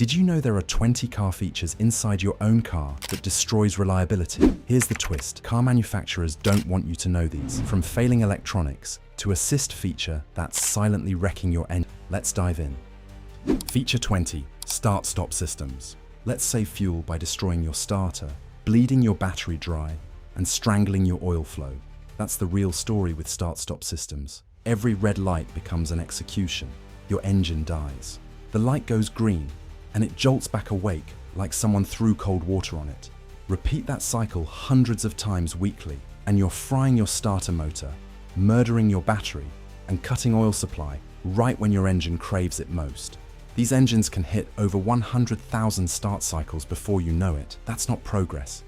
Did you know there are 20 car features inside your own car that destroys reliability? Here's the twist. Car manufacturers don't want you to know these. From failing electronics to assist feature that's silently wrecking your engine. Let's dive in. Feature 20, start-stop systems. Let's save fuel by destroying your starter, bleeding your battery dry, and strangling your oil flow. That's the real story with start-stop systems. Every red light becomes an execution. Your engine dies. The light goes green, and it jolts back awake like someone threw cold water on it. Repeat that cycle hundreds of times weekly, and you're frying your starter motor, murdering your battery, and cutting oil supply right when your engine craves it most. These engines can hit over 100,000 start cycles before you know it. That's not progress.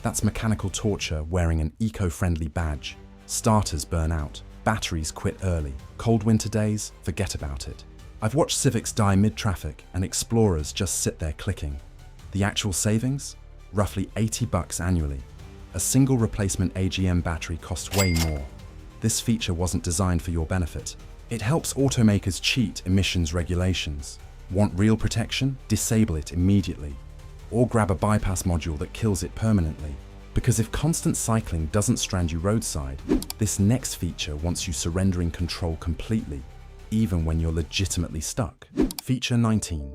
That's mechanical torture wearing an eco-friendly badge. Starters burn out. Batteries quit early. Cold winter days, forget about it. I've watched Civics die mid-traffic and Explorers just sit there clicking. The actual savings? Roughly $80 annually. A single replacement AGM battery costs way more. This feature wasn't designed for your benefit. It helps automakers cheat emissions regulations. Want real protection? Disable it immediately. Or grab a bypass module that kills it permanently. Because if constant cycling doesn't strand you roadside, this next feature wants you surrendering control completely, even when you're legitimately stuck. Feature 19,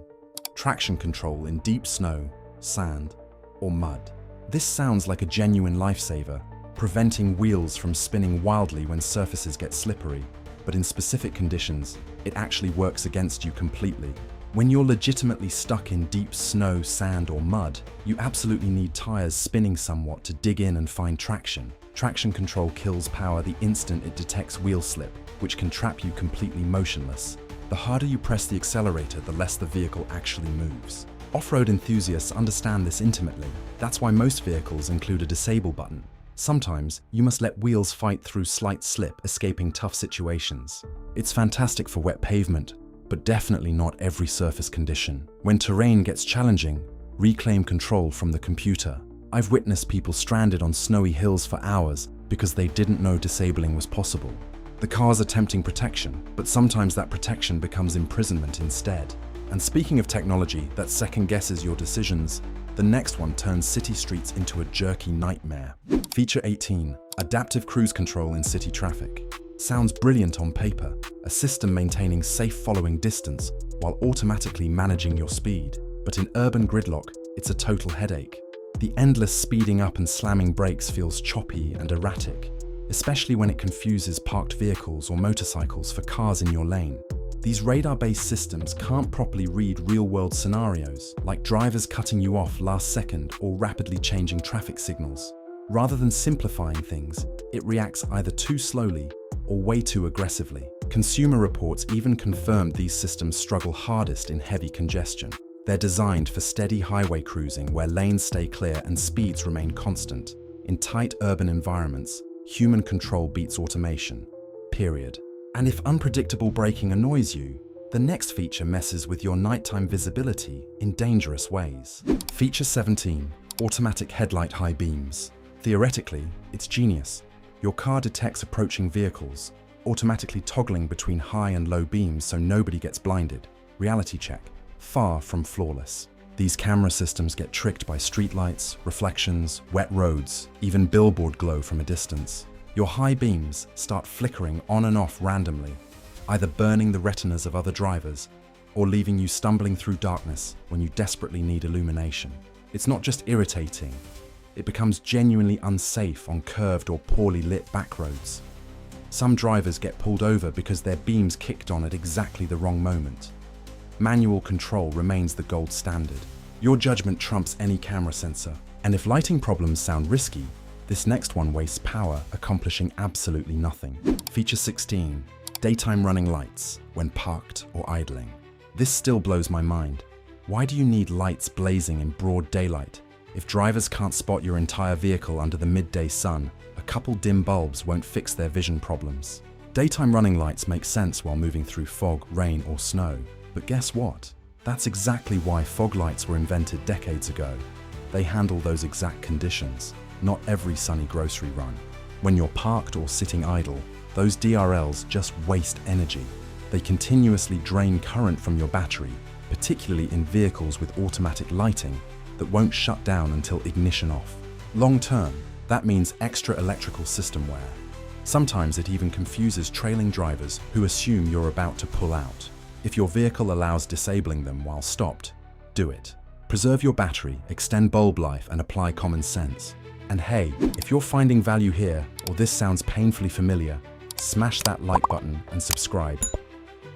traction control in deep snow, sand, or mud. This sounds like a genuine lifesaver, preventing wheels from spinning wildly when surfaces get slippery. But in specific conditions, it actually works against you completely. When you're legitimately stuck in deep snow, sand, or mud, you absolutely need tires spinning somewhat to dig in and find traction. Traction control kills power the instant it detects wheel slip, which can trap you completely motionless. The harder you press the accelerator, the less the vehicle actually moves. Off-road enthusiasts understand this intimately. That's why most vehicles include a disable button. Sometimes, you must let wheels fight through slight slip, escaping tough situations. It's fantastic for wet pavement, but definitely not every surface condition. When terrain gets challenging, reclaim control from the computer. I've witnessed people stranded on snowy hills for hours because they didn't know disabling was possible. The car's attempting protection, but sometimes that protection becomes imprisonment instead. And speaking of technology that second-guesses your decisions, the next one turns city streets into a jerky nightmare. Feature 18, adaptive cruise control in city traffic. Sounds brilliant on paper, a system maintaining safe following distance while automatically managing your speed. But in urban gridlock, it's a total headache. The endless speeding up and slamming brakes feels choppy and erratic, especially when it confuses parked vehicles or motorcycles for cars in your lane. These radar-based systems can't properly read real-world scenarios, like drivers cutting you off last second or rapidly changing traffic signals. Rather than simplifying things, it reacts either too slowly or way too aggressively. Consumer Reports even confirmed these systems struggle hardest in heavy congestion. They're designed for steady highway cruising where lanes stay clear and speeds remain constant. In tight urban environments, human control beats automation, period. And if unpredictable braking annoys you, the next feature messes with your nighttime visibility in dangerous ways. Feature 17, automatic headlight high beams. Theoretically, it's genius. Your car detects approaching vehicles, automatically toggling between high and low beams so nobody gets blinded. Reality check, far from flawless. These camera systems get tricked by streetlights, reflections, wet roads, even billboard glow from a distance. Your high beams start flickering on and off randomly, either burning the retinas of other drivers or leaving you stumbling through darkness when you desperately need illumination. It's not just irritating, it becomes genuinely unsafe on curved or poorly lit back roads. Some drivers get pulled over because their beams kicked on at exactly the wrong moment. Manual control remains the gold standard. Your judgment trumps any camera sensor, and if lighting problems sound risky, this next one wastes power, accomplishing absolutely nothing. Feature 16, daytime running lights when parked or idling. This still blows my mind. Why do you need lights blazing in broad daylight? If drivers can't spot your entire vehicle under the midday sun, a couple dim bulbs won't fix their vision problems. Daytime running lights make sense while moving through fog, rain, or snow. But guess what? That's exactly why fog lights were invented decades ago. They handle those exact conditions. Not every sunny grocery run. When you're parked or sitting idle, those DRLs just waste energy. They continuously drain current from your battery, particularly in vehicles with automatic lighting that won't shut down until ignition off. Long term, that means extra electrical system wear. Sometimes it even confuses trailing drivers who assume you're about to pull out. If your vehicle allows disabling them while stopped, do it. Preserve your battery, extend bulb life, and apply common sense. And hey, if you're finding value here, or this sounds painfully familiar, smash that like button and subscribe.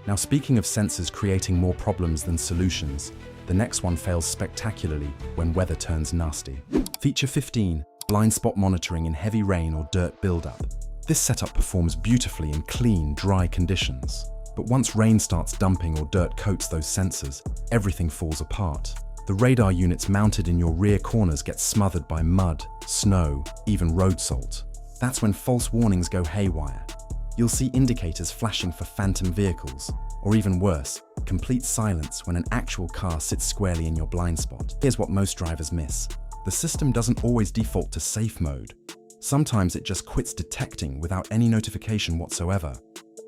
Now, speaking of sensors creating more problems than solutions, the next one fails spectacularly when weather turns nasty. Feature 15, blind spot monitoring in heavy rain or dirt buildup. This setup performs beautifully in clean, dry conditions. But once rain starts dumping or dirt coats those sensors, everything falls apart. The radar units mounted in your rear corners get smothered by mud, snow, even road salt. That's when false warnings go haywire. You'll see indicators flashing for phantom vehicles, or even worse, complete silence when an actual car sits squarely in your blind spot. Here's what most drivers miss. The system doesn't always default to safe mode. Sometimes it just quits detecting without any notification whatsoever.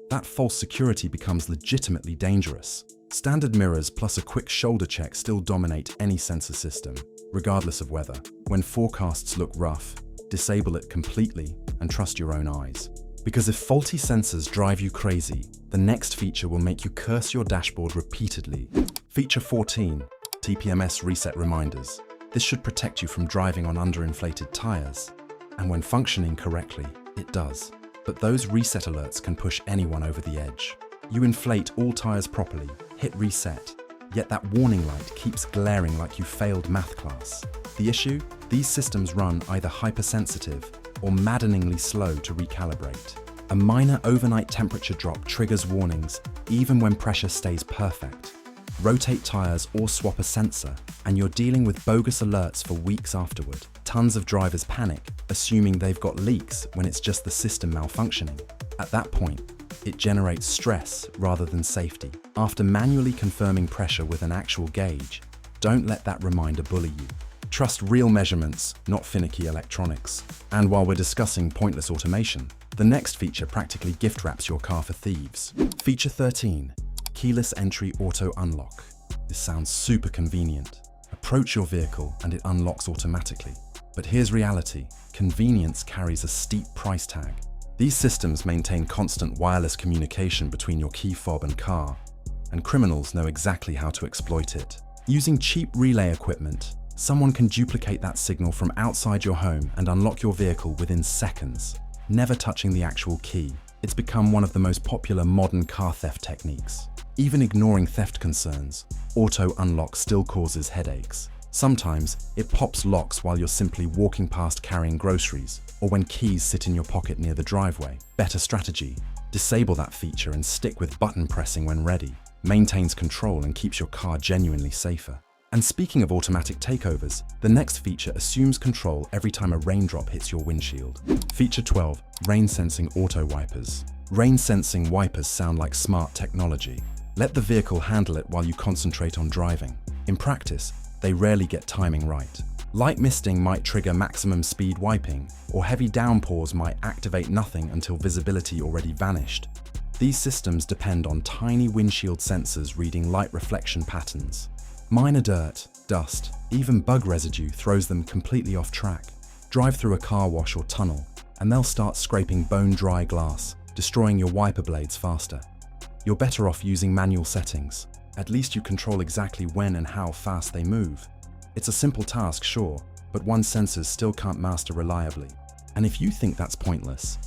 That false security becomes legitimately dangerous. Standard mirrors plus a quick shoulder check still dominate any sensor system, regardless of weather. When forecasts look rough, disable it completely and trust your own eyes. Because if faulty sensors drive you crazy, the next feature will make you curse your dashboard repeatedly. Feature 14, TPMS reset reminders. This should protect you from driving on underinflated tires. And when functioning correctly, it does. But those reset alerts can push anyone over the edge. You inflate all tires properly, hit reset, yet that warning light keeps glaring like you failed math class. The issue? These systems run either hypersensitive or maddeningly slow to recalibrate. A minor overnight temperature drop triggers warnings even when pressure stays perfect. Rotate tires or swap a sensor, and you're dealing with bogus alerts for weeks afterward. Tons of drivers panic, assuming they've got leaks when it's just the system malfunctioning. At that point, it generates stress rather than safety. After manually confirming pressure with an actual gauge, don't let that reminder bully you. Trust real measurements, not finicky electronics. And while we're discussing pointless automation, the next feature practically gift wraps your car for thieves. Feature 13, keyless entry auto unlock. This sounds super convenient. Approach your vehicle and it unlocks automatically. But here's reality, convenience carries a steep price tag. These systems maintain constant wireless communication between your key fob and car, and criminals know exactly how to exploit it. Using cheap relay equipment, someone can duplicate that signal from outside your home and unlock your vehicle within seconds, never touching the actual key. It's become one of the most popular modern car theft techniques. Even ignoring theft concerns, auto unlock still causes headaches. Sometimes, it pops locks while you're simply walking past carrying groceries, or when keys sit in your pocket near the driveway. Better strategy: disable that feature and stick with button pressing when ready. Maintains control and keeps your car genuinely safer. And speaking of automatic takeovers, the next feature assumes control every time a raindrop hits your windshield. Feature 12, rain sensing auto wipers. Rain sensing wipers sound like smart technology. Let the vehicle handle it while you concentrate on driving. In practice, they rarely get timing right. Light misting might trigger maximum speed wiping, or heavy downpours might activate nothing until visibility already vanished. These systems depend on tiny windshield sensors reading light reflection patterns. Minor dirt, dust, even bug residue throws them completely off track. Drive through a car wash or tunnel, and they'll start scraping bone-dry glass, destroying your wiper blades faster. You're better off using manual settings. At least you control exactly when and how fast they move. It's a simple task, sure, but one sensors still can't master reliably. And if you think that's pointless,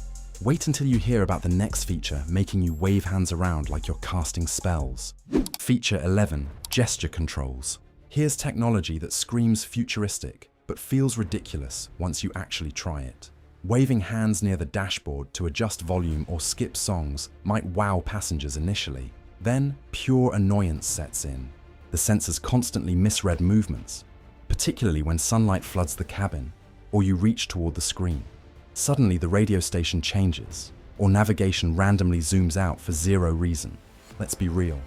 wait until you hear about the next feature making you wave hands around like you're casting spells. Feature 11, gesture controls. Here's technology that screams futuristic, but feels ridiculous once you actually try it. Waving hands near the dashboard to adjust volume or skip songs might wow passengers initially. Then, pure annoyance sets in. The sensors constantly misread movements, particularly when sunlight floods the cabin or you reach toward the screen. Suddenly, the radio station changes, or navigation randomly zooms out for zero reason. Let's be real.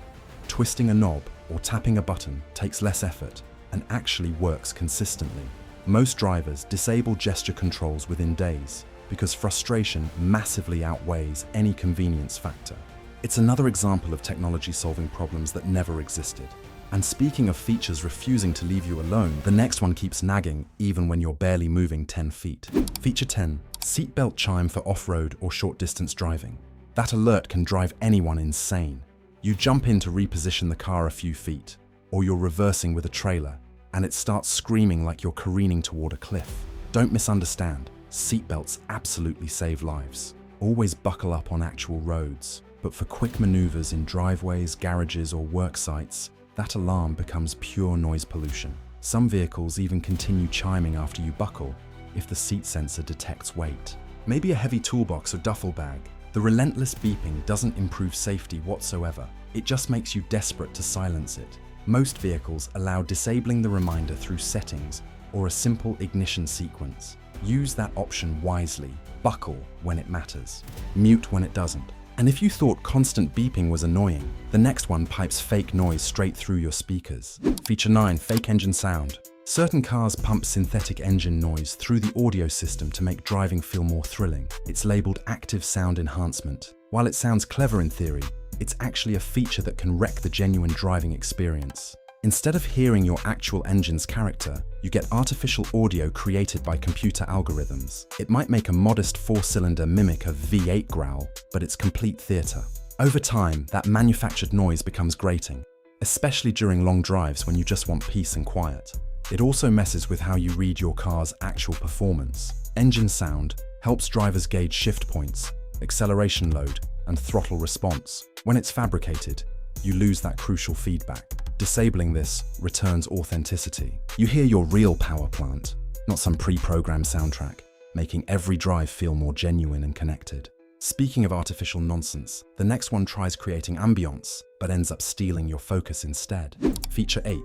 Twisting a knob or tapping a button takes less effort and actually works consistently. Most drivers disable gesture controls within days because frustration massively outweighs any convenience factor. It's another example of technology solving problems that never existed. And speaking of features refusing to leave you alone, the next one keeps nagging even when you're barely moving 10 feet. Feature 10. Seatbelt chime for off-road or short-distance driving. That alert can drive anyone insane. You jump in to reposition the car a few feet, or you're reversing with a trailer, and it starts screaming like you're careening toward a cliff. Don't misunderstand, seatbelts absolutely save lives. Always buckle up on actual roads, but for quick maneuvers in driveways, garages, or work sites, that alarm becomes pure noise pollution. Some vehicles even continue chiming after you buckle if the seat sensor detects weight. Maybe a heavy toolbox or duffel bag. The relentless beeping doesn't improve safety whatsoever. It just makes you desperate to silence it. Most vehicles allow disabling the reminder through settings or a simple ignition sequence. Use that option wisely. Buckle when it matters. Mute when it doesn't. And if you thought constant beeping was annoying, the next one pipes fake noise straight through your speakers. Feature 9. Fake engine sound. Certain cars pump synthetic engine noise through the audio system to make driving feel more thrilling. It's labeled active sound enhancement. While it sounds clever in theory, it's actually a feature that can wreck the genuine driving experience. Instead of hearing your actual engine's character, you get artificial audio created by computer algorithms. It might make a modest 4-cylinder mimic a V8 growl, but it's complete theatre. Over time, that manufactured noise becomes grating, especially during long drives when you just want peace and quiet. It also messes with how you read your car's actual performance. Engine sound helps drivers gauge shift points, acceleration load, and throttle response. When it's fabricated, you lose that crucial feedback. Disabling this returns authenticity. You hear your real power plant, not some pre-programmed soundtrack, making every drive feel more genuine and connected. Speaking of artificial nonsense, the next one tries creating ambience, but ends up stealing your focus instead. Feature 8.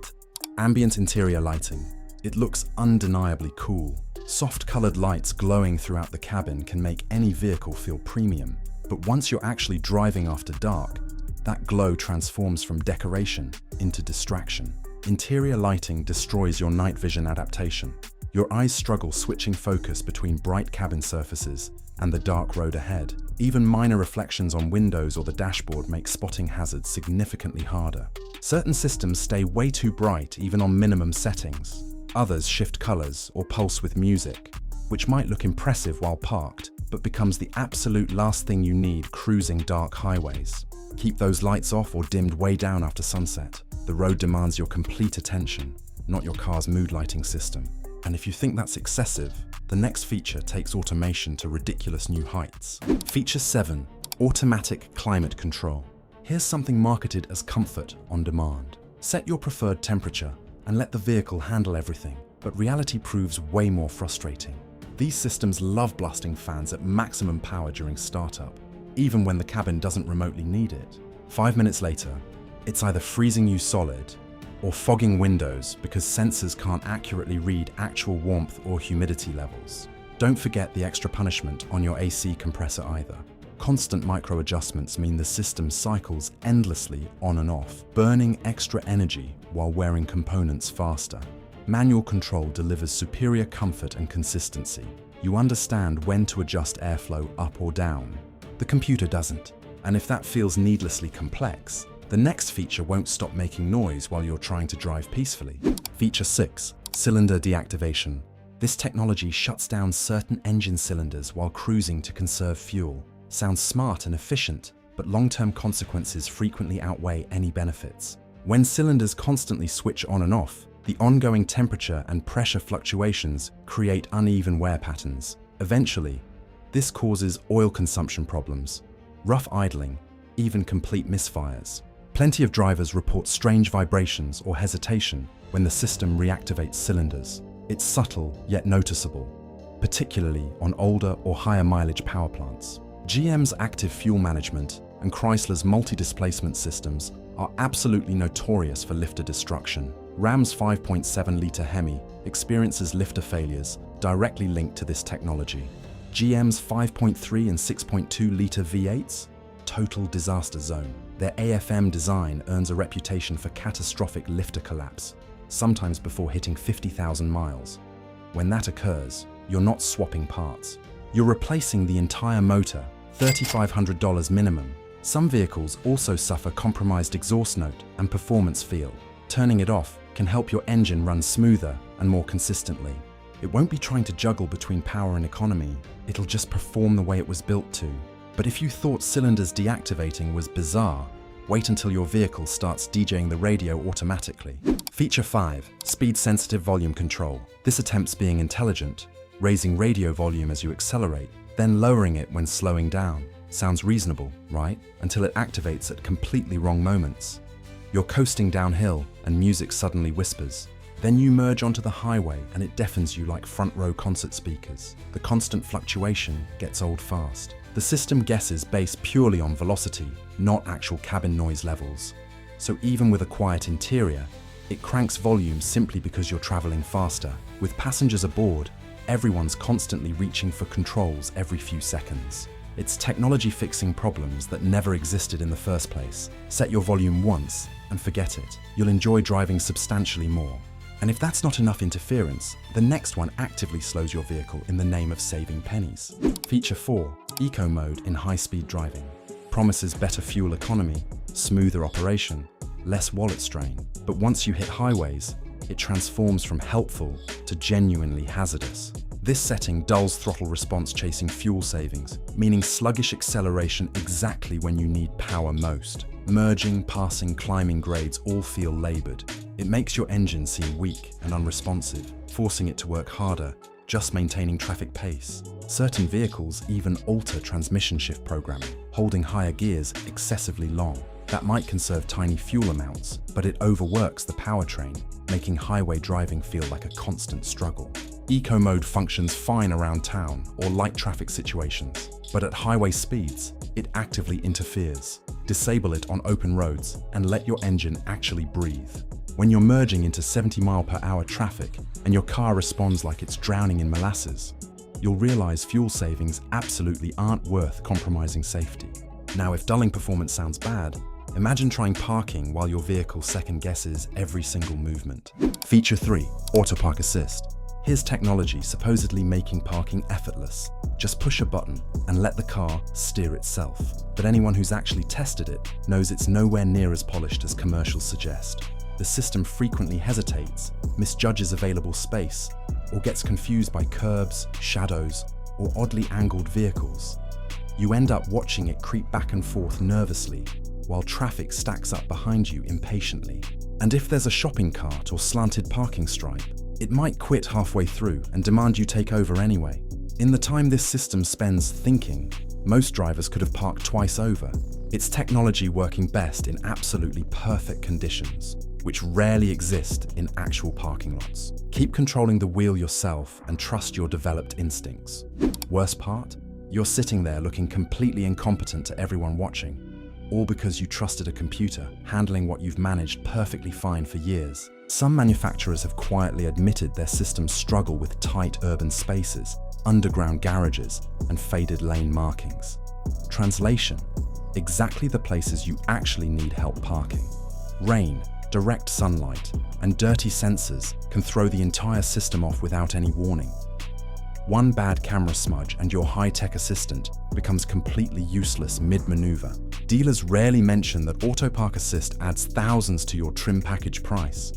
Ambient interior lighting. It looks undeniably cool. Soft-colored lights glowing throughout the cabin can make any vehicle feel premium. But once you're actually driving after dark, that glow transforms from decoration into distraction. Interior lighting destroys your night vision adaptation. Your eyes struggle switching focus between bright cabin surfaces and the dark road ahead. Even minor reflections on windows or the dashboard make spotting hazards significantly harder. Certain systems stay way too bright even on minimum settings. Others shift colors or pulse with music, which might look impressive while parked, but becomes the absolute last thing you need cruising dark highways. Keep those lights off or dimmed way down after sunset. The road demands your complete attention, not your car's mood lighting system. And if you think that's excessive, the next feature takes automation to ridiculous new heights. Feature 7. Automatic climate control. Here's something marketed as comfort on demand. Set your preferred temperature and let the vehicle handle everything, but reality proves way more frustrating. These systems love blasting fans at maximum power during startup, even when the cabin doesn't remotely need it. 5 minutes later, it's either freezing you solid or fogging windows because sensors can't accurately read actual warmth or humidity levels. Don't forget the extra punishment on your AC compressor either. Constant micro adjustments mean the system cycles endlessly on and off, burning extra energy while wearing components faster. Manual control delivers superior comfort and consistency. You understand when to adjust airflow up or down. The computer doesn't. And if that feels needlessly complex, the next feature won't stop making noise while you're trying to drive peacefully. Feature 6. Cylinder deactivation. This technology shuts down certain engine cylinders while cruising to conserve fuel. Sounds smart and efficient, but long-term consequences frequently outweigh any benefits. When cylinders constantly switch on and off, the ongoing temperature and pressure fluctuations create uneven wear patterns. Eventually, this causes oil consumption problems, rough idling, even complete misfires. Plenty of drivers report strange vibrations or hesitation when the system reactivates cylinders. It's subtle yet noticeable, particularly on older or higher mileage power plants. GM's active fuel management and Chrysler's multi-displacement systems are absolutely notorious for lifter destruction. Ram's 5.7-litre Hemi experiences lifter failures directly linked to this technology. GM's 5.3 and 6.2-litre V8s? Total disaster zone. Their AFM design earns a reputation for catastrophic lifter collapse, sometimes before hitting 50,000 miles. When that occurs, you're not swapping parts. You're replacing the entire motor, $3,500 minimum. Some vehicles also suffer compromised exhaust note and performance feel. Turning it off can help your engine run smoother and more consistently. It won't be trying to juggle between power and economy, it'll just perform the way it was built to. But if you thought cylinders deactivating was bizarre, wait until your vehicle starts DJing the radio automatically. Feature 5. Speed-sensitive volume control. This attempts being intelligent, raising radio volume as you accelerate, then lowering it when slowing down. Sounds reasonable, right? Until it activates at completely wrong moments. You're coasting downhill and music suddenly whispers. Then you merge onto the highway and it deafens you like front row concert speakers. The constant fluctuation gets old fast. The system guesses based purely on velocity, not actual cabin noise levels. So even with a quiet interior, it cranks volume simply because you're traveling faster. With passengers aboard, everyone's constantly reaching for controls every few seconds. It's technology fixing problems that never existed in the first place. Set your volume once and forget it. You'll enjoy driving substantially more. And if that's not enough interference, the next one actively slows your vehicle in the name of saving pennies. Feature 4. Eco mode in high-speed driving. Promises better fuel economy, smoother operation, less wallet strain. But once you hit highways, it transforms from helpful to genuinely hazardous. This setting dulls throttle response chasing fuel savings, meaning sluggish acceleration exactly when you need power most. Merging, passing, climbing grades all feel labored. It makes your engine seem weak and unresponsive, forcing it to work harder, just maintaining traffic pace. Certain vehicles even alter transmission shift programming, holding higher gears excessively long. That might conserve tiny fuel amounts, but it overworks the powertrain, making highway driving feel like a constant struggle. Eco mode functions fine around town or light traffic situations, but at highway speeds, it actively interferes. Disable it on open roads and let your engine actually breathe. When you're merging into 70 mph traffic and your car responds like it's drowning in molasses, you'll realize fuel savings absolutely aren't worth compromising safety. Now, if dulling performance sounds bad, imagine trying parking while your vehicle second guesses every single movement. Feature 3. Auto Park Assist. Here's technology supposedly making parking effortless. Just push a button and let the car steer itself. But anyone who's actually tested it knows it's nowhere near as polished as commercials suggest. The system frequently hesitates, misjudges available space, or gets confused by curbs, shadows, or oddly angled vehicles. You end up watching it creep back and forth nervously, while traffic stacks up behind you impatiently. And if there's a shopping cart or slanted parking stripe, it might quit halfway through and demand you take over anyway. In the time this system spends thinking, most drivers could have parked twice over. It's technology working best in absolutely perfect conditions, which rarely exist in actual parking lots. Keep controlling the wheel yourself and trust your developed instincts. Worst part? You're sitting there looking completely incompetent to everyone watching, all because you trusted a computer handling what you've managed perfectly fine for years. Some manufacturers have quietly admitted their systems struggle with tight urban spaces, underground garages, and faded lane markings. Translation: exactly the places you actually need help parking. Rain, direct sunlight, and dirty sensors can throw the entire system off without any warning. One bad camera smudge and your high-tech assistant becomes completely useless mid-maneuver. Dealers rarely mention that Auto Park Assist adds thousands to your trim package price.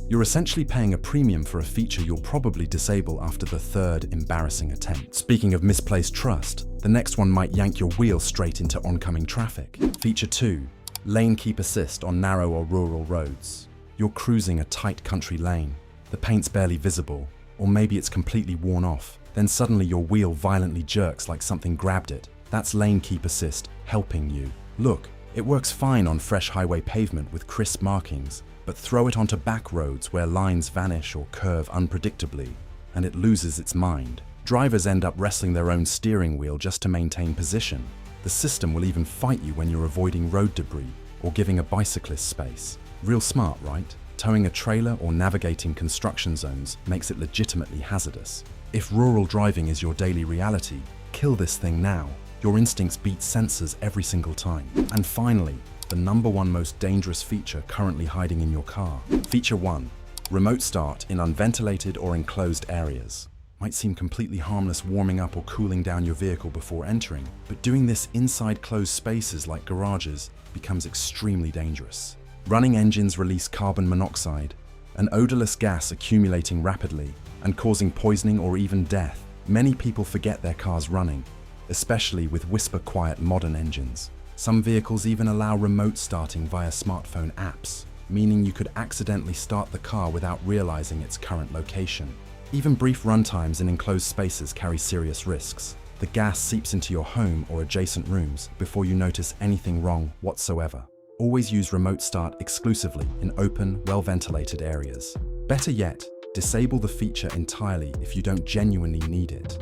You're essentially paying a premium for a feature you'll probably disable after the third embarrassing attempt. Speaking of misplaced trust, the next one might yank your wheel straight into oncoming traffic. Feature 2. Lane Keep Assist on narrow or rural roads. You're cruising a tight country lane. The paint's barely visible, or maybe it's completely worn off. Then suddenly your wheel violently jerks like something grabbed it. That's Lane Keep Assist helping you. Look, it works fine on fresh highway pavement with crisp markings, but throw it onto back roads where lines vanish or curve unpredictably, and it loses its mind. Drivers end up wrestling their own steering wheel just to maintain position. The system will even fight you when you're avoiding road debris or giving a bicyclist space. Real smart, right? Towing a trailer or navigating construction zones makes it legitimately hazardous. If rural driving is your daily reality, kill this thing now. Your instincts beat sensors every single time. And finally, the #1 most dangerous feature currently hiding in your car. Feature 1. Remote start in unventilated or enclosed areas. Might seem completely harmless warming up or cooling down your vehicle before entering, but doing this inside closed spaces like garages becomes extremely dangerous. Running engines release carbon monoxide, an odorless gas accumulating rapidly and causing poisoning or even death. Many people forget their cars running, especially with whisper-quiet modern engines. Some vehicles even allow remote starting via smartphone apps, meaning you could accidentally start the car without realizing its current location. Even brief runtimes in enclosed spaces carry serious risks. The gas seeps into your home or adjacent rooms before you notice anything wrong whatsoever. Always use remote start exclusively in open, well-ventilated areas. Better yet, disable the feature entirely if you don't genuinely need it.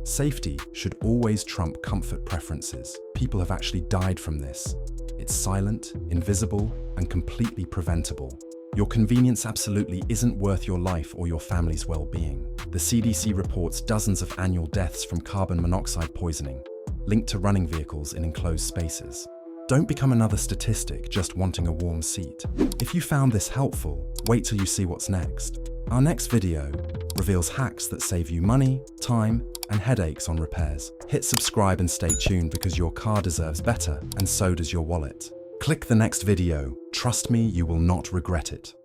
Safety should always trump comfort preferences. People have actually died from this. It's silent, invisible, and completely preventable. Your convenience absolutely isn't worth your life or your family's well-being. The CDC reports dozens of annual deaths from carbon monoxide poisoning, linked to running vehicles in enclosed spaces. Don't become another statistic just wanting a warm seat. If you found this helpful, wait till you see what's next. Our next video reveals hacks that save you money, time, and headaches on repairs. Hit subscribe and stay tuned because your car deserves better, and so does your wallet. Click the next video. Trust me, you will not regret it.